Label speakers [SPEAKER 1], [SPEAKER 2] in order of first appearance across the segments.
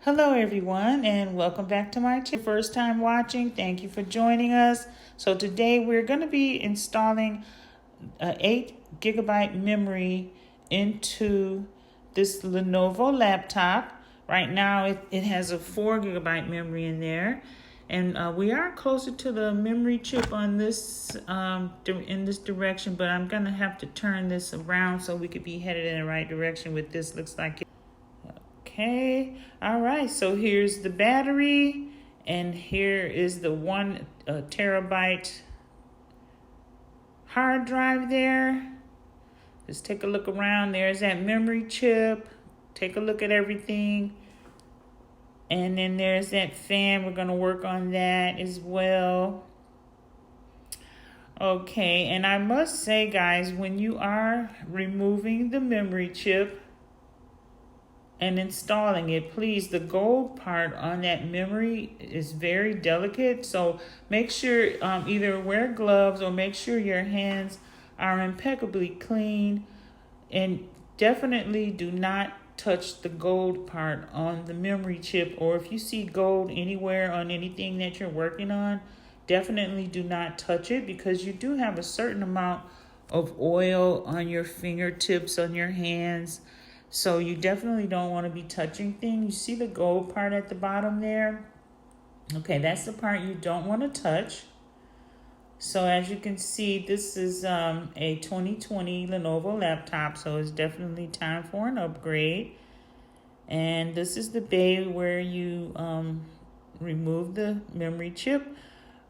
[SPEAKER 1] Hello everyone and welcome back to my channel. First time watching, thank you for joining us. So today we're going to be installing 8 GB memory into this Lenovo laptop. Right now it has a 4 GB memory in there, and we are closer to the memory chip on this in this direction, but I'm going to have to turn this around so we could be headed in the right direction with this. Looks like it. Okay, all right, so here's the battery, and here is the 1 TB hard drive there. Just take a look around. There's that memory chip. Take a look at everything. And then there's that fan. We're going to work on that as well. Okay, and I must say, guys, when you are removing the memory chip and installing it, please, the gold part on that memory is very delicate, so make sure either wear gloves or make sure your hands are impeccably clean, and definitely do not touch the gold part on the memory chip. Or if you see gold anywhere on anything that you're working on, definitely do not touch it, because you do have a certain amount of oil on your fingertips, on your hands. So you definitely don't want to be touching things. You see the gold part at the bottom there? Okay, that's the part you don't want to touch. So as you can see, this is a 2020 Lenovo laptop, so it's definitely time for an upgrade. And this is the bay where you remove the memory chip.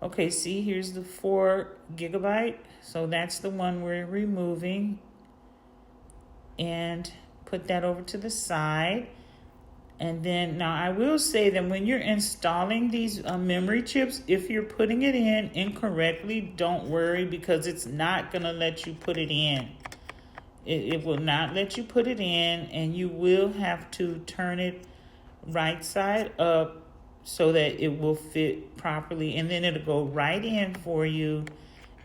[SPEAKER 1] Okay, see, here's the 4 GB. So that's the one we're removing. And put that over to the side. And then now I will say that when you're installing these memory chips, if you're putting it in incorrectly, don't worry, because it's not going to let you put it in. It will not let you put it in, and you will have to turn it right side up so that it will fit properly, and then it'll go right in for you,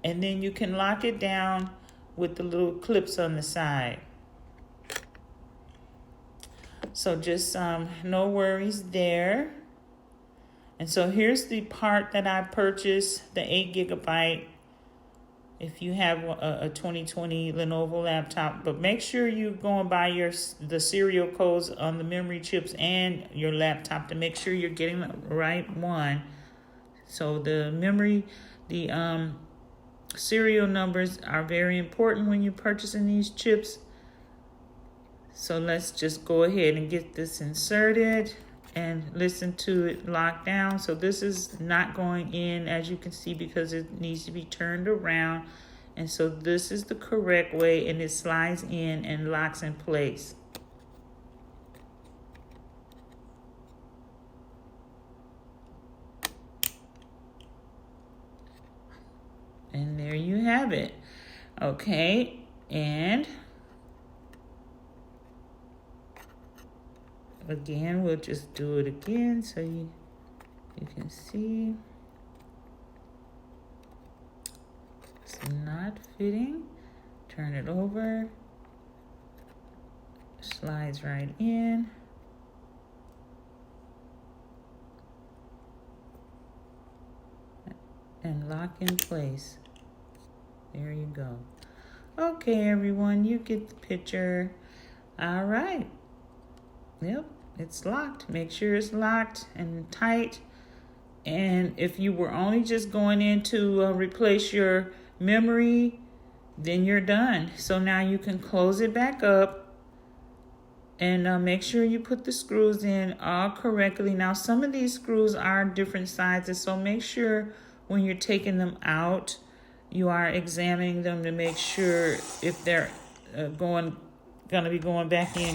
[SPEAKER 1] and then you can lock it down with the little clips on the side. So just no worries there. And so here's the part that I purchased, the 8 GB. If you have a 2020 Lenovo laptop, but make sure you're going by the serial codes on the memory chips and your laptop to make sure you're getting the right one. So the serial numbers are very important when you're purchasing these chips. So let's just go ahead and get this inserted and listen to it lock down. So this is not going in, as you can see, because it needs to be turned around. And so this is the correct way, and it slides in and locks in place. And there you have it. Okay, and again, we'll just do it again so you can see. It's not fitting. Turn it over. Slides right in. And lock in place. There you go. Okay, everyone, you get the picture. All right. Yep, it's locked. Make sure it's locked and tight. And if you were only just going in to replace your memory, then you're done. So now you can close it back up and make sure you put the screws in all correctly. Now, some of these screws are different sizes, so make sure when you're taking them out, you are examining them to make sure if they're going to be going back in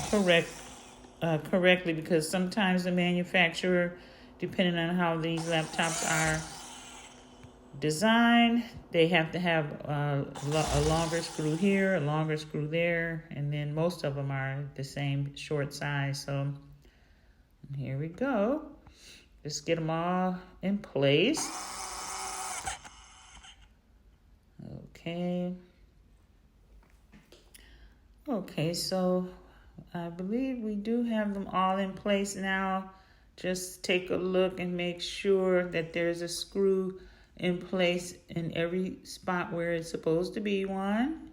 [SPEAKER 1] correctly, because sometimes the manufacturer, depending on how these laptops are designed, they have to have a longer screw here, a longer screw there, and then most of them are the same short size. So here we go. Just get them all in place. Okay, so I believe we do have them all in place now. Just take a look and make sure that there's a screw in place in every spot where it's supposed to be one.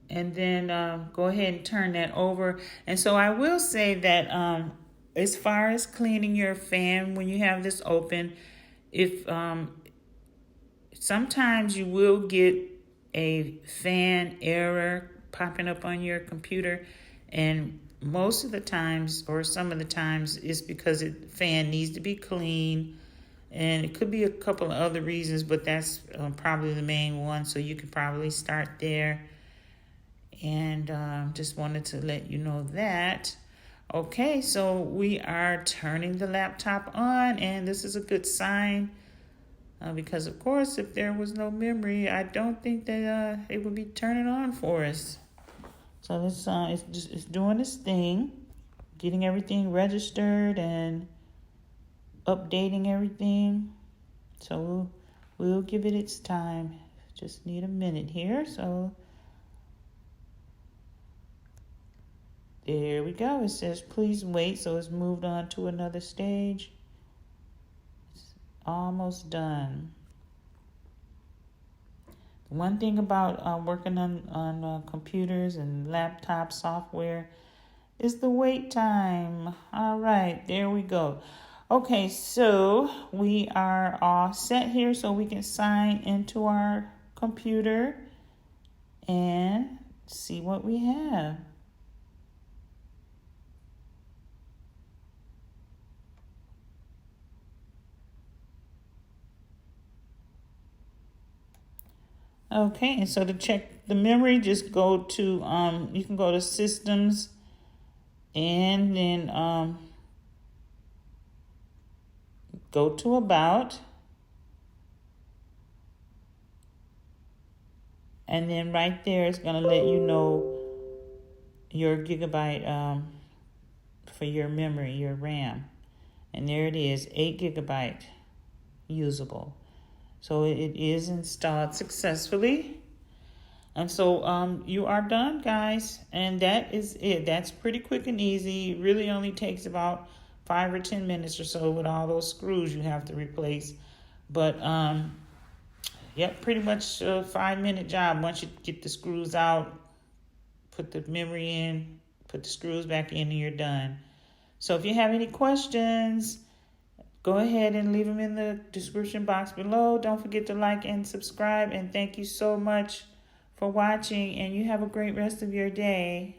[SPEAKER 1] And then go ahead and turn that over. And so I will say that as far as cleaning your fan when you have this open, if sometimes you will get a fan error popping up on your computer, and most of the times, or some of the times, is because the fan needs to be cleaned. And it could be a couple of other reasons, but that's probably the main one. So you could probably start there. And just wanted to let you know that. Okay, so we are turning the laptop on, and this is a good sign because, of course, if there was no memory, I don't think that it would be turning on for us. So it's doing its thing, getting everything registered and updating everything. So we'll give it its time. Just need a minute here. So there we go. It says please wait. So it's moved on to another stage. It's almost done. One thing about working on computers and laptop software is the wait time. All right, there we go. Okay, so we are all set here, so we can sign into our computer and see what we have. Okay, and so to check the memory, just go to you can go to Systems, and then go to About, and then right there it's going to let you know your gigabyte for your memory, your RAM, and there it is, 8 gigabyte usable. So it is installed successfully. And so you are done, guys. And that is it. That's pretty quick and easy. It really only takes about 5 or 10 minutes or so with all those screws you have to replace. But, yep, pretty much a 5-minute job. Once you get the screws out, put the memory in, put the screws back in, and you're done. So if you have any questions, go ahead and leave them in the description box below. Don't forget to like and subscribe. And thank you so much for watching. And you have a great rest of your day.